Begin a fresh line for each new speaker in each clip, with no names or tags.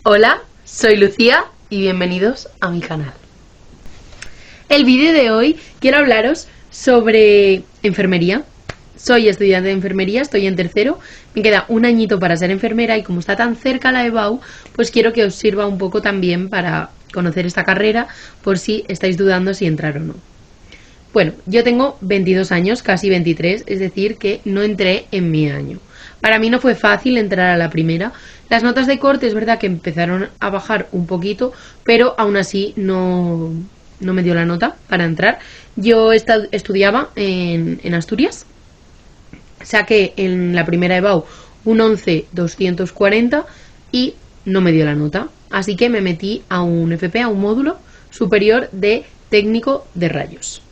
Hola, soy Lucía y bienvenidos a mi canal. El vídeo de hoy quiero hablaros sobre enfermería. Soy estudiante de enfermería, estoy en tercero, me queda un añito para ser enfermera y como está tan cerca la EBAU, pues quiero que os sirva un poco también para conocer esta carrera por si estáis dudando si entrar o no. Bueno, yo tengo 22 años, casi 23, es decir que no entré en mi año. Para mí no fue fácil entrar a la primera. Las notas de corte es verdad que empezaron a bajar un poquito, pero aún así no me dio la nota para entrar. Yo estudiaba en Asturias, saqué en la primera EBAU un 11.240 y no me dio la nota. Así que me metí a un FP, a un módulo superior de técnico de rayos.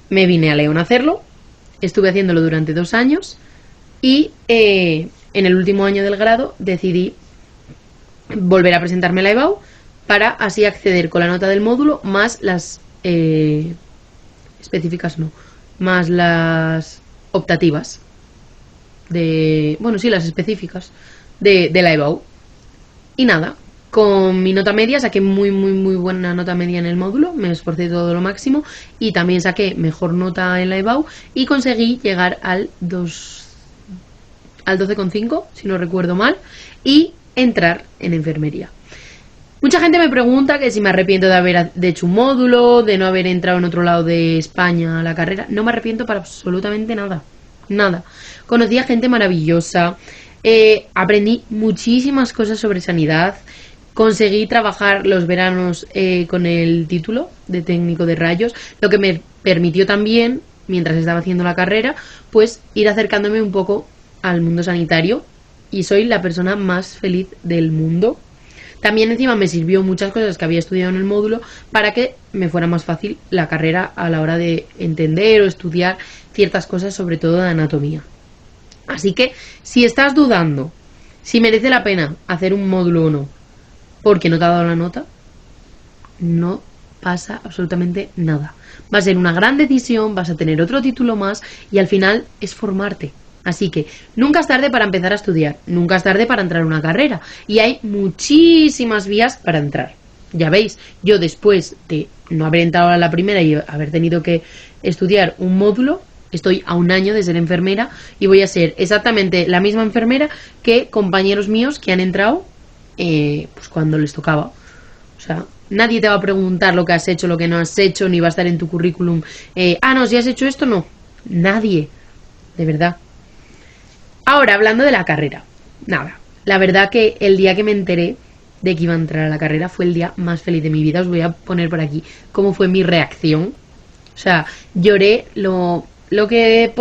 Me vine a León a hacerlo, estuve haciéndolo durante 2 años y en el último año del grado decidí volver a presentarme a la EBAU para así acceder con la nota del módulo más las específicas no, más las optativas las específicas de la EBAU. Y nada, con mi nota media saqué muy buena nota media en el módulo, me esforcé todo lo máximo y también saqué mejor nota en la EBAU y conseguí llegar al 12,5, si no recuerdo mal, y entrar en enfermería. Mucha gente me pregunta que si me arrepiento de haber hecho un módulo, de no haber entrado en otro lado de España a la carrera. No me arrepiento para absolutamente nada, nada. Conocí a gente maravillosa, aprendí muchísimas cosas sobre sanidad. Conseguí trabajar los veranos con el título de técnico de rayos, lo que me permitió también, mientras estaba haciendo la carrera, pues ir acercándome un poco al mundo sanitario y soy la persona más feliz del mundo. También encima me sirvió muchas cosas que había estudiado en el módulo para que me fuera más fácil la carrera a la hora de entender o estudiar ciertas cosas, sobre todo de anatomía. Así que si estás dudando si merece la pena hacer un módulo o no, porque no te ha dado la nota, no pasa absolutamente nada. Va a ser una gran decisión, vas a tener otro título más y al final es formarte. Así que nunca es tarde para empezar a estudiar, nunca es tarde para entrar a una carrera y hay muchísimas vías para entrar. Ya veis, yo después de no haber entrado a la primera y haber tenido que estudiar un módulo, estoy a un año de ser enfermera y voy a ser exactamente la misma enfermera que compañeros míos que han entrado pues cuando les tocaba. O sea, nadie te va a preguntar lo que has hecho, lo que no has hecho, ni va a estar en tu currículum no, si has hecho esto, no. Nadie, de verdad. Ahora, hablando de la carrera, nada, la verdad que el día que me enteré de que iba a entrar a la carrera fue el día más feliz de mi vida. Os voy a poner por aquí cómo fue mi reacción. O sea, lloré lo que...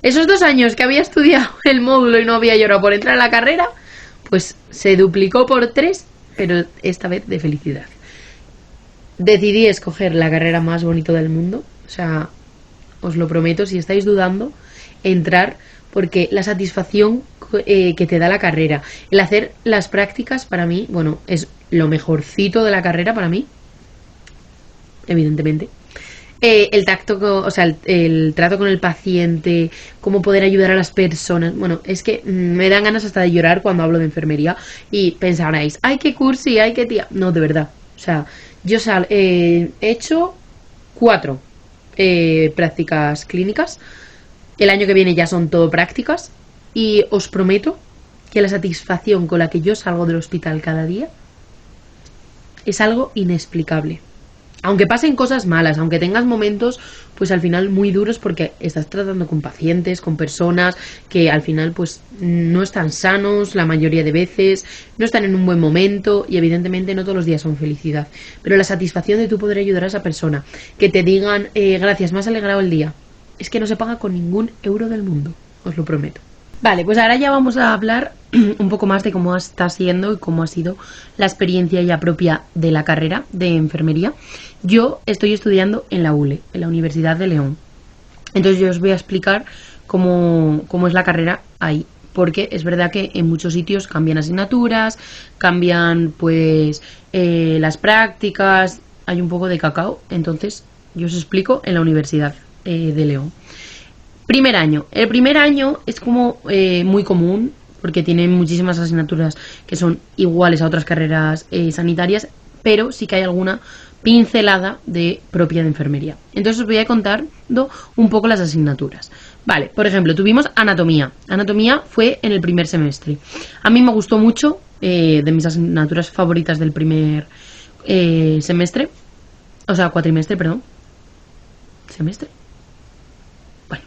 Esos 2 años que había estudiado el módulo y no había llorado por entrar a la carrera, pues se duplicó por 3, pero esta vez de felicidad. Decidí escoger la carrera más bonita del mundo. O sea, os lo prometo, si estáis dudando, entrar, porque la satisfacción que te da la carrera, el hacer las prácticas, para mí, bueno, es lo mejorcito de la carrera para mí, evidentemente. El tacto, el trato con el paciente, cómo poder ayudar a las personas. Bueno, es que me dan ganas hasta de llorar cuando hablo de enfermería y pensaréis, ay, qué cursi, ay, qué tía. No, de verdad. O sea, yo he hecho 4 prácticas clínicas. El año que viene ya son todo prácticas y os prometo que la satisfacción con la que yo salgo del hospital cada día es algo inexplicable. Aunque pasen cosas malas, aunque tengas momentos pues al final muy duros porque estás tratando con pacientes, con personas que al final pues no están sanos la mayoría de veces, no están en un buen momento y evidentemente no todos los días son felicidad. Pero la satisfacción de tú poder ayudar a esa persona, que te digan gracias, me has alegrado el día, es que no se paga con ningún euro del mundo, os lo prometo. Vale, pues ahora ya vamos a hablar un poco más de cómo está siendo y cómo ha sido la experiencia ya propia de la carrera de enfermería. Yo estoy estudiando en la ULE, en la Universidad de León. Entonces yo os voy a explicar cómo es la carrera ahí. Porque es verdad que en muchos sitios cambian asignaturas, cambian pues las prácticas, hay un poco de cacao. Entonces yo os explico en la Universidad de León. Primer año. El primer año es como muy común porque tiene muchísimas asignaturas que son iguales a otras carreras sanitarias, pero sí que hay alguna pincelada de propia de enfermería. Entonces os voy a contar un poco las asignaturas. Vale, por ejemplo, tuvimos anatomía. Anatomía fue en el primer semestre. A mí me gustó mucho, de mis asignaturas favoritas del primer semestre, o sea, cuatrimestre, perdón. ¿Semestre? Bueno,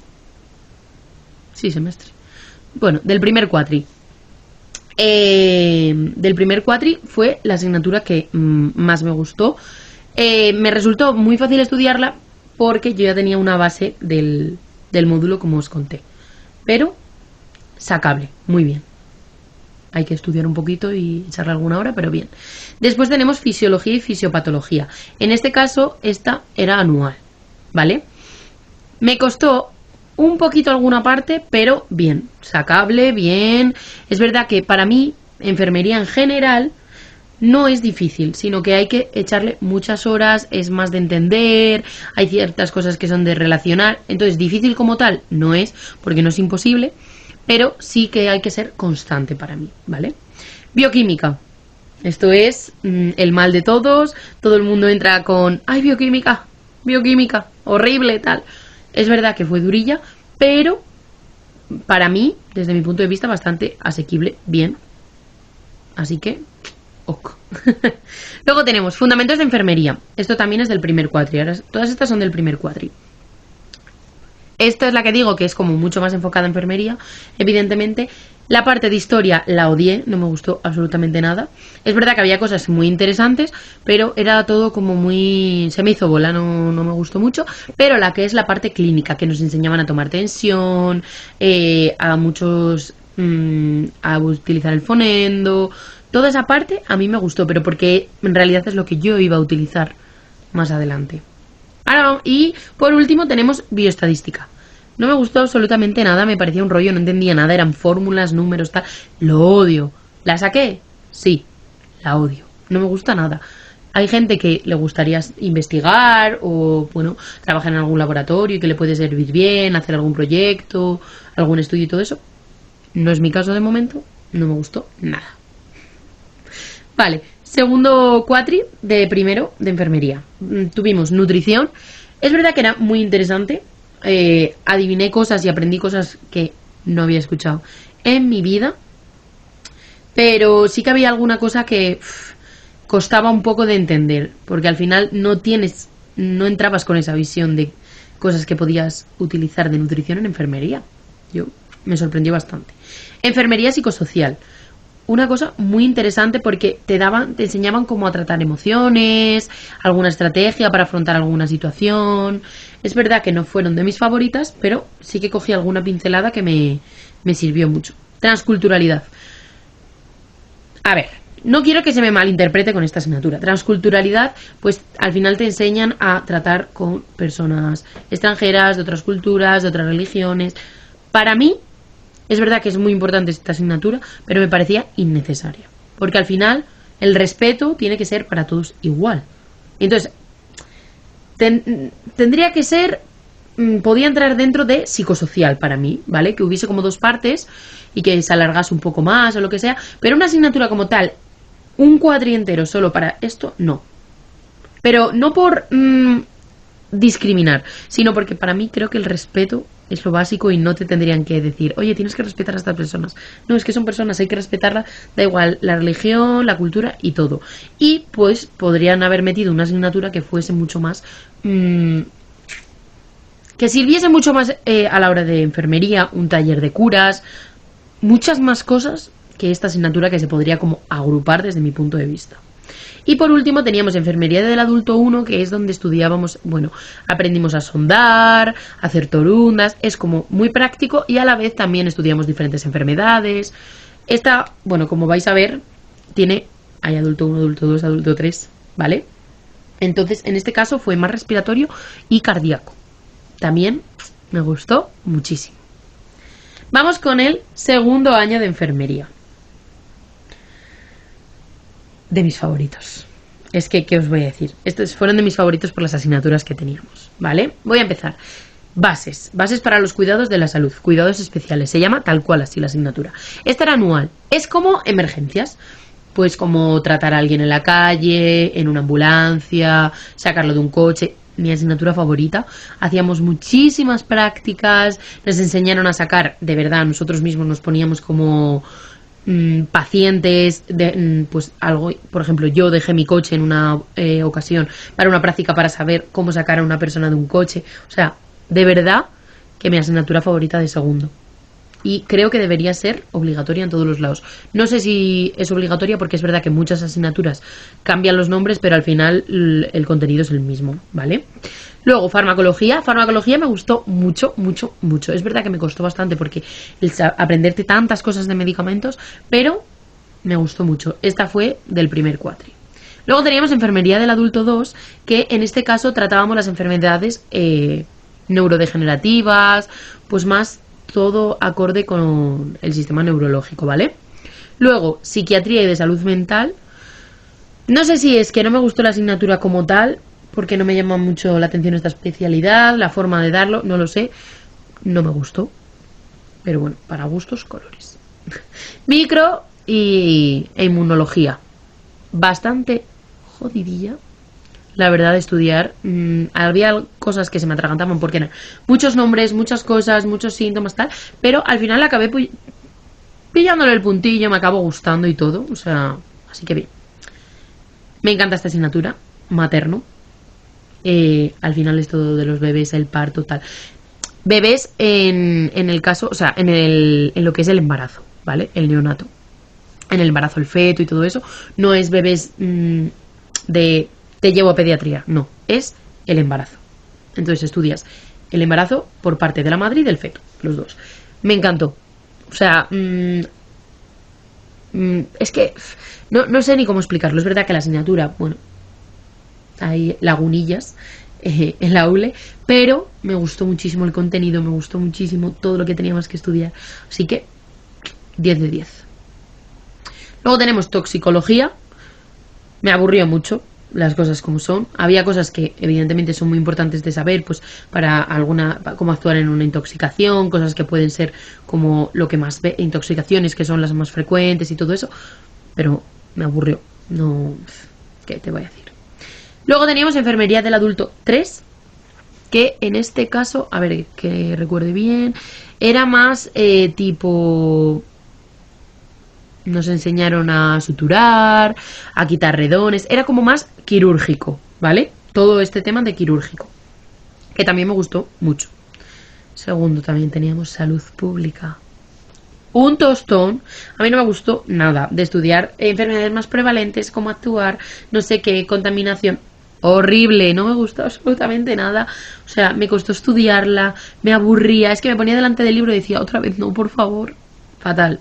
sí, semestre. Bueno, del primer cuatri. Del primer cuatri fue la asignatura que más me gustó. Me resultó muy fácil estudiarla porque yo ya tenía una base del módulo, como os conté. Pero sacable, muy bien. Hay que estudiar un poquito y echarle alguna hora, pero bien. Después tenemos fisiología y fisiopatología. En este caso, esta era anual, ¿vale? Me costó un poquito alguna parte, pero bien, sacable, bien. Es verdad que para mí, enfermería en general, no es difícil, sino que hay que echarle muchas horas, es más de entender, hay ciertas cosas que son de relacionar. Entonces, difícil como tal no es, porque no es imposible, pero sí que hay que ser constante para mí, ¿vale? Bioquímica. Esto es el mal de todos. Todo el mundo entra con, ¡ay, bioquímica! Bioquímica, horrible, tal. Es verdad que fue durilla, pero para mí, desde mi punto de vista, bastante asequible, bien. Así que, ok. Luego tenemos fundamentos de enfermería. Esto también es del primer cuatri. Ahora, todas estas son del primer cuatri. Esta es la que digo que es como mucho más enfocada en enfermería, evidentemente. La parte de historia la odié, no me gustó absolutamente nada. Es verdad que había cosas muy interesantes, pero era todo como muy... se me hizo bola, no me gustó mucho. Pero la que es la parte clínica, que nos enseñaban a tomar tensión, a muchos... a utilizar el fonendo... Toda esa parte a mí me gustó, pero porque en realidad es lo que yo iba a utilizar más adelante. Ahora, y por último tenemos bioestadística. No me gustó absolutamente nada, me parecía un rollo, no entendía nada, eran fórmulas, números, tal. Lo odio. ¿La saqué? Sí, la odio. No me gusta nada. Hay gente que le gustaría investigar o, bueno, trabajar en algún laboratorio y que le puede servir bien, hacer algún proyecto, algún estudio y todo eso. No es mi caso de momento, no me gustó nada. Vale, segundo cuatri de primero de enfermería. Tuvimos nutrición. Es verdad que era muy interesante. Adiviné cosas y aprendí cosas que no había escuchado en mi vida. Pero sí que había alguna cosa que costaba un poco de entender. Porque al final no entrabas con esa visión de cosas que podías utilizar de nutrición en enfermería. Me sorprendió bastante. Enfermería psicosocial. Una cosa muy interesante porque te enseñaban cómo a tratar emociones, alguna estrategia para afrontar alguna situación. Es verdad que no fueron de mis favoritas, pero sí que cogí alguna pincelada que me sirvió mucho. Transculturalidad. A ver, no quiero que se me malinterprete con esta asignatura. Transculturalidad, pues al final te enseñan a tratar con personas extranjeras, de otras culturas, de otras religiones. Para mí, es verdad que es muy importante esta asignatura, pero me parecía innecesaria. Porque al final el respeto tiene que ser para todos igual. Entonces, tendría que ser... podía entrar dentro de psicosocial para mí, ¿vale? Que hubiese como dos partes y que se alargase un poco más o lo que sea. Pero una asignatura como tal, un cuatri entero solo para esto, no. Pero no por discriminar, sino porque para mí creo que el respeto es lo básico y no te tendrían que decir, oye, tienes que respetar a estas personas. No, es que son personas, hay que respetarlas, da igual la religión, la cultura y todo. Y pues podrían haber metido una asignatura que fuese mucho más... que sirviese mucho más a la hora de enfermería, un taller de curas, muchas más cosas que esta asignatura que se podría como agrupar desde mi punto de vista. Y por último teníamos enfermería del adulto 1, que es donde estudiábamos, bueno, aprendimos a sondar, a hacer torundas, es como muy práctico y a la vez también estudiamos diferentes enfermedades. Esta, bueno, como vais a ver, hay adulto 1, adulto 2, adulto 3, ¿vale? Entonces, en este caso fue más respiratorio y cardíaco. También me gustó muchísimo. Vamos con el segundo año de enfermería. De mis favoritos. Es que, ¿qué os voy a decir? Estos fueron de mis favoritos por las asignaturas que teníamos, ¿vale? Voy a empezar. Bases para los cuidados de la salud, cuidados especiales, se llama tal cual así la asignatura. Esta era anual, es como emergencias, pues como tratar a alguien en la calle, en una ambulancia, sacarlo de un coche. Mi asignatura favorita, hacíamos muchísimas prácticas, nos enseñaron a sacar, de verdad, nosotros mismos nos poníamos como pacientes, pues algo, por ejemplo, yo dejé mi coche en una ocasión para una práctica para saber cómo sacar a una persona de un coche, o sea, de verdad que mi asignatura favorita de segundo. Y creo que debería ser obligatoria en todos los lados. No sé si es obligatoria porque es verdad que muchas asignaturas cambian los nombres, pero al final el contenido es el mismo, ¿vale? Luego, farmacología. Farmacología me gustó mucho, mucho, mucho. Es verdad que me costó bastante porque aprenderte tantas cosas de medicamentos, pero me gustó mucho. Esta fue del primer cuatri. Luego teníamos enfermería del adulto 2, que en este caso tratábamos las enfermedades neurodegenerativas, pues más todo acorde con el sistema neurológico, ¿vale? Luego, psiquiatría y de salud mental. No sé si es que no me gustó la asignatura como tal, porque no me llama mucho la atención esta especialidad, la forma de darlo, no lo sé. No me gustó. Pero bueno, para gustos, colores. Micro e inmunología. Bastante jodidilla, la verdad, de estudiar. Había cosas que se me atragantaban porque eran muchos nombres, muchas cosas, muchos síntomas, tal, pero al final acabé pillándole el puntillo, me acabó gustando y todo, o sea, así que bien. Me encanta esta asignatura, materno. Al final es todo de los bebés, el parto, tal. Bebés en el caso, o sea, en lo que es el embarazo, ¿vale? El neonato. En el embarazo, el feto y todo eso. No es bebés de te llevo a pediatría, no, es el embarazo. Entonces estudias el embarazo por parte de la madre y del feto, los dos. Me encantó. O sea, es que no sé ni cómo explicarlo. Es verdad que la asignatura, bueno, hay lagunillas en la ULE, pero me gustó muchísimo el contenido, me gustó muchísimo todo lo que teníamos que estudiar. Así que 10 de 10. Luego tenemos toxicología. Me aburrió mucho, las cosas como son. Había cosas que evidentemente son muy importantes de saber, pues para cómo actuar en una intoxicación, cosas que pueden ser como lo que más ve, intoxicaciones que son las más frecuentes y todo eso, pero me aburrió. No, ¿qué te voy a decir? Luego teníamos enfermería del adulto 3, que en este caso, a ver, que recuerde bien, era más tipo... Nos enseñaron a suturar, a quitar redones. Era como más quirúrgico, ¿vale? Todo este tema de quirúrgico, que también me gustó mucho. Segundo, también teníamos salud pública. Un tostón. A mí no me gustó nada de estudiar enfermedades más prevalentes, cómo actuar, no sé qué, contaminación. Horrible, no me gustó absolutamente nada. O sea, me costó estudiarla, me aburría. Es que me ponía delante del libro y decía, otra vez no, por favor. Fatal.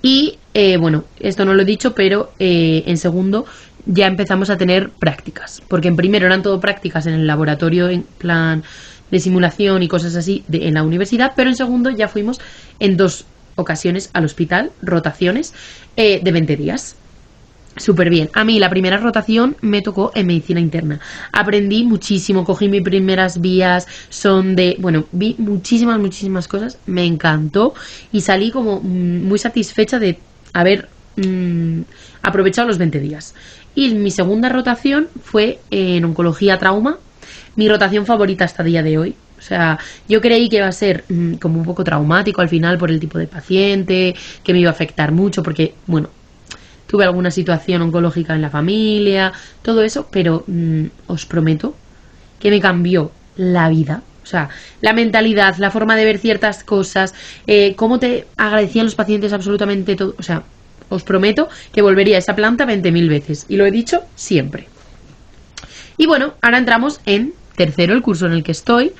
Y bueno, esto no lo he dicho, pero en segundo ya empezamos a tener prácticas, porque en primero eran todo prácticas en el laboratorio, en plan de simulación y cosas así en la universidad, pero en segundo ya fuimos en 2 ocasiones al hospital, rotaciones de 20 días. Súper bien. A mí la primera rotación me tocó en medicina interna. Aprendí muchísimo, cogí mis primeras vías, bueno, vi muchísimas cosas, me encantó y salí como muy satisfecha de haber aprovechado los 20 días. Y mi segunda rotación fue en oncología trauma, mi rotación favorita hasta el día de hoy. O sea, yo creí que iba a ser como un poco traumático al final por el tipo de paciente, que me iba a afectar mucho porque, bueno, tuve alguna situación oncológica en la familia, todo eso, pero os prometo que me cambió la vida. O sea, la mentalidad, la forma de ver ciertas cosas, cómo te agradecían los pacientes absolutamente todo. O sea, os prometo que volvería a esa planta 20.000 veces. Y lo he dicho siempre. Y bueno, ahora entramos en tercero, el curso en el que estoy,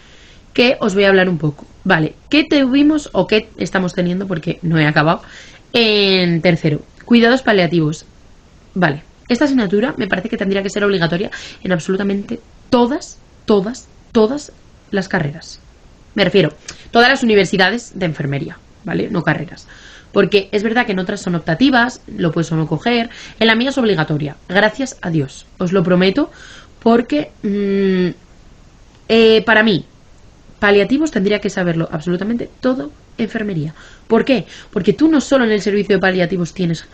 que os voy a hablar un poco. Vale, ¿qué tuvimos o qué estamos teniendo? Porque no he acabado. En tercero, cuidados paliativos. Vale, esta asignatura me parece que tendría que ser obligatoria en absolutamente todas las carreras. Me refiero, todas las universidades de enfermería, ¿vale? No carreras. Porque es verdad que en otras son optativas, lo puedes o no coger. En la mía es obligatoria, gracias a Dios. Os lo prometo, porque para mí, paliativos tendría que saberlo absolutamente todo enfermería. ¿Por qué? Porque tú no solo en el servicio de paliativos tienes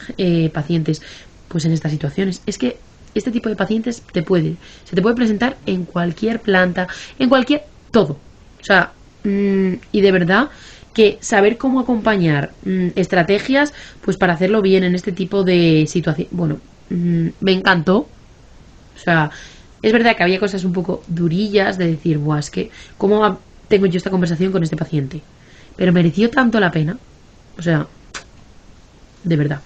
pacientes pues en estas situaciones, es que este tipo de pacientes se te puede presentar en cualquier planta, en cualquier todo. O sea, y de verdad que saber cómo acompañar estrategias pues para hacerlo bien en este tipo de situación. Bueno, me encantó. O sea, es verdad que había cosas un poco durillas de decir, buah, es que cómo tengo yo esta conversación con este paciente. Pero mereció tanto la pena. O sea, de verdad.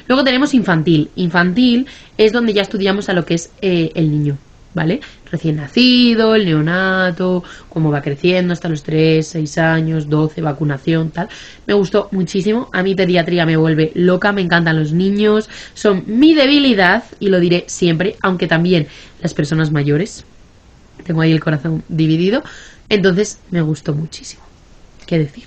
Luego tenemos infantil. Infantil es donde ya estudiamos a lo que es el niño, ¿vale? Recién nacido, el neonato, cómo va creciendo hasta los 3, 6 años, 12, vacunación, tal. Me gustó muchísimo. A mí pediatría me vuelve loca, me encantan los niños. Son mi debilidad y lo diré siempre, aunque también las personas mayores. Tengo ahí el corazón dividido. Entonces me gustó muchísimo. ¿Qué decir?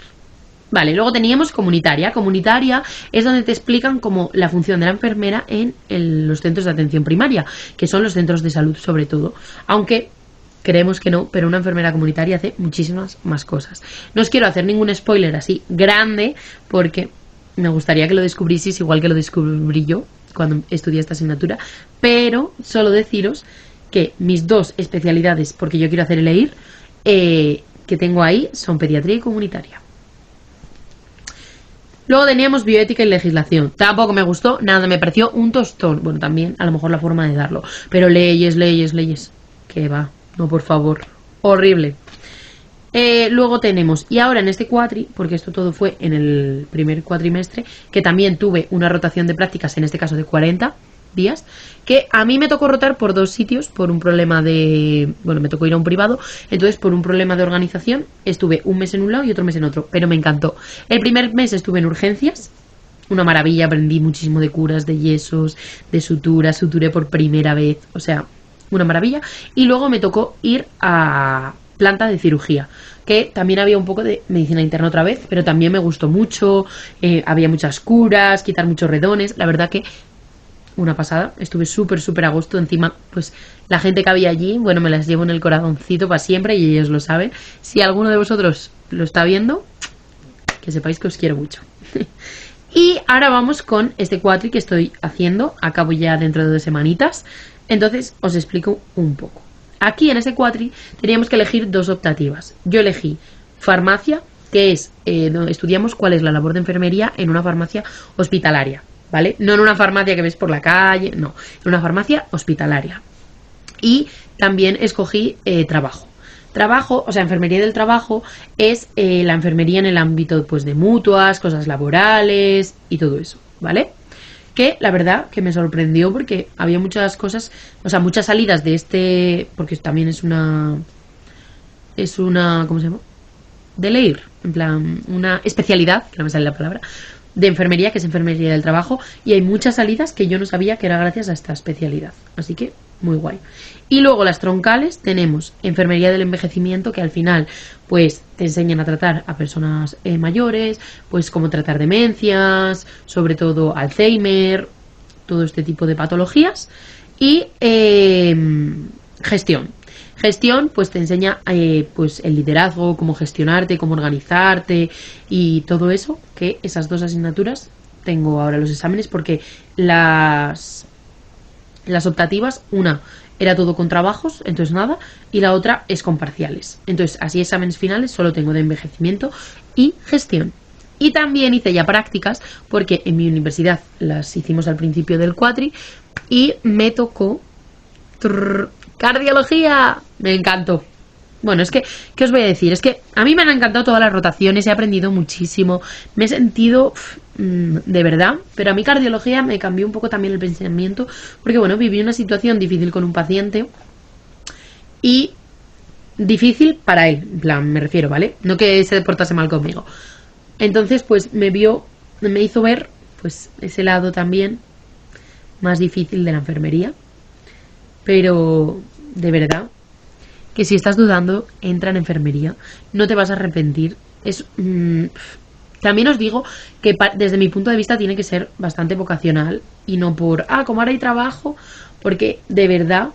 Vale, luego teníamos comunitaria. Comunitaria es donde te explican como la función de la enfermera en los centros de atención primaria, que son los centros de salud sobre todo. Aunque creemos que no, pero una enfermera comunitaria hace muchísimas más cosas. No os quiero hacer ningún spoiler así grande, porque me gustaría que lo descubrieseis igual que lo descubrí yo cuando estudié esta asignatura, pero solo deciros que mis dos especialidades, porque yo quiero hacer el EIR, que tengo ahí, son pediatría y comunitaria. Luego teníamos bioética y legislación. Tampoco me gustó, nada, me pareció un tostón. Bueno, también a lo mejor la forma de darlo. Pero leyes, leyes, leyes. Que va, no, por favor. Horrible. Luego tenemos, y ahora en este cuatri, porque esto todo fue en el primer cuatrimestre, que también tuve una rotación de prácticas, en este caso de 40 días, que a mí me tocó rotar por 2 sitios por un problema de... Bueno, me tocó ir a un privado, entonces por un problema de organización estuve un mes en un lado y otro mes en otro, pero me encantó. El primer mes estuve en urgencias, una maravilla, aprendí muchísimo de curas, de yesos, de suturas, suturé por primera vez, o sea, una maravilla. Y luego me tocó ir a planta de cirugía, que también había un poco de medicina interna otra vez, pero también me gustó mucho, había muchas curas, quitar muchos redones, la verdad que una pasada, estuve súper a gusto. Encima, pues la gente que había allí, bueno, me las llevo en el corazoncito para siempre y ellos lo saben. Si alguno de vosotros lo está viendo, que sepáis que os quiero mucho. Y ahora vamos con este cuatri que estoy haciendo, acabo ya dentro de 2 semanitas, entonces os explico un poco. Aquí en este cuatri teníamos que elegir 2 optativas. Yo elegí farmacia, que es donde estudiamos cuál es la labor de enfermería en una farmacia hospitalaria, ¿vale? No en una farmacia que ves por la calle, no, en una farmacia hospitalaria. Y también escogí trabajo. Trabajo, o sea, enfermería del trabajo es la enfermería en el ámbito pues de mutuas, cosas laborales y todo eso, ¿vale? Que la verdad que me sorprendió porque había muchas cosas, o sea, muchas salidas de este, porque también es una, ¿cómo se llama? De leer, en plan, una especialidad, que no me sale la palabra, de enfermería, que es enfermería del trabajo, y hay muchas salidas que yo no sabía que era gracias a esta especialidad, así que muy guay. Y luego las troncales tenemos enfermería del envejecimiento, que al final pues te enseñan a tratar a personas mayores, pues cómo tratar demencias, sobre todo Alzheimer, todo este tipo de patologías. Y gestión. Gestión, pues te enseña pues el liderazgo, cómo gestionarte, cómo organizarte y todo eso, que esas 2 asignaturas tengo ahora los exámenes porque las optativas, una era todo con trabajos, entonces nada, y la otra es con parciales. Entonces, así exámenes finales solo tengo de envejecimiento y gestión. Y también hice ya prácticas, porque en mi universidad las hicimos al principio del cuatri, y me tocó cardiología. Me encantó. Bueno, es que, ¿qué os voy a decir? Es que a mí me han encantado todas las rotaciones, he aprendido muchísimo, me he sentido de verdad, pero a mí cardiología me cambió un poco también el pensamiento, porque bueno, viví una situación difícil con un paciente y difícil para él, en plan, me refiero, ¿vale? No que se portase mal conmigo. Entonces, pues me hizo ver, pues, ese lado también más difícil de la enfermería, pero de verdad que si estás dudando, entra en enfermería, no te vas a arrepentir. También os digo que desde mi punto de vista tiene que ser bastante vocacional y no por, como ahora hay trabajo, porque de verdad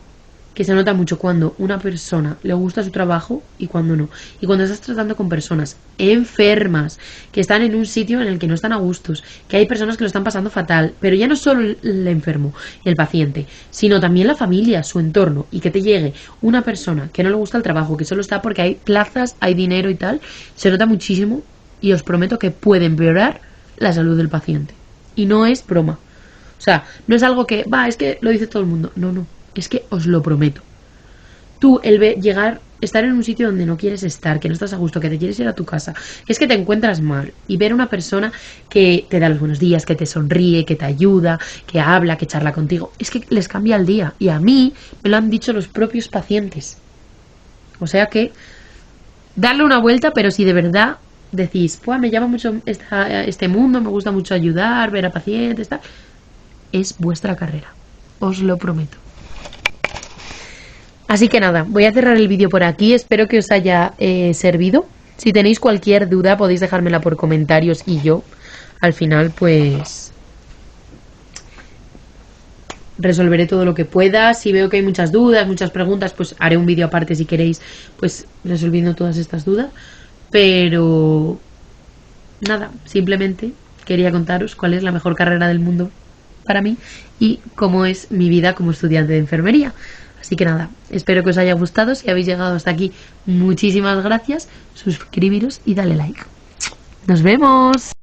que se nota mucho cuando una persona le gusta su trabajo y cuando no. Y cuando estás tratando con personas enfermas, que están en un sitio en el que no están a gustos, que hay personas que lo están pasando fatal, pero ya no solo el enfermo y el paciente, sino también la familia, su entorno, y que te llegue una persona que no le gusta el trabajo, que solo está porque hay plazas, hay dinero y tal, se nota muchísimo y os prometo que puede empeorar la salud del paciente. Y no es broma. O sea, no es algo que, es que lo dice todo el mundo. No, no. Es que os lo prometo. Tú, estar en un sitio donde no quieres estar, que no estás a gusto, que te quieres ir a tu casa, que es que te encuentras mal, y ver a una persona que te da los buenos días, que te sonríe, que te ayuda, que habla, que charla contigo, es que les cambia el día. Y a mí me lo han dicho los propios pacientes. O sea que, darle una vuelta, pero si de verdad decís, pues me llama mucho este mundo, me gusta mucho ayudar, ver a pacientes, tal, es vuestra carrera. Os lo prometo. Así que nada, voy a cerrar el vídeo por aquí, espero que os haya servido. Si tenéis cualquier duda podéis dejármela por comentarios y yo al final pues resolveré todo lo que pueda. Si veo que hay muchas dudas, muchas preguntas, pues haré un vídeo aparte si queréis, pues resolviendo todas estas dudas. Pero nada, simplemente quería contaros cuál es la mejor carrera del mundo para mí y cómo es mi vida como estudiante de enfermería. Así que nada, espero que os haya gustado. Si habéis llegado hasta aquí, muchísimas gracias. Suscribiros y dale like. ¡Nos vemos!